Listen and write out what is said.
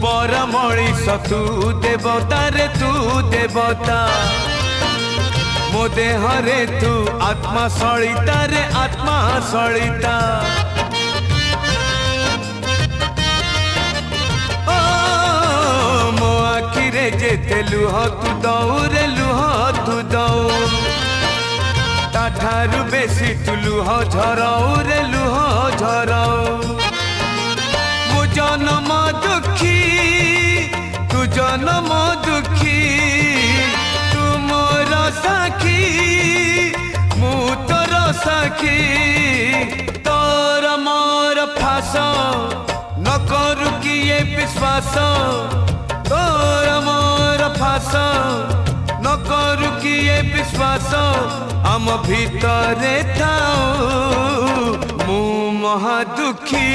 पर मणिष तू देवता रे तू देवता मो देहरे तू आत्मा सलिता रे आत्मा सलिता ओ मो आखिरे जेते लुह तू दऊ रे लुह तू दऊ ताठारु बेसी तू लुह झराऊ रे लुह झराऊ मो जन्म दुखी तू जन्म दुखी तू मोर साखी मु तोर साखी तोर मोर फास न करू किए विश्वास तोर मोर फास न करू किए विश्वास आम भितरे थाऊ मु महा दुखी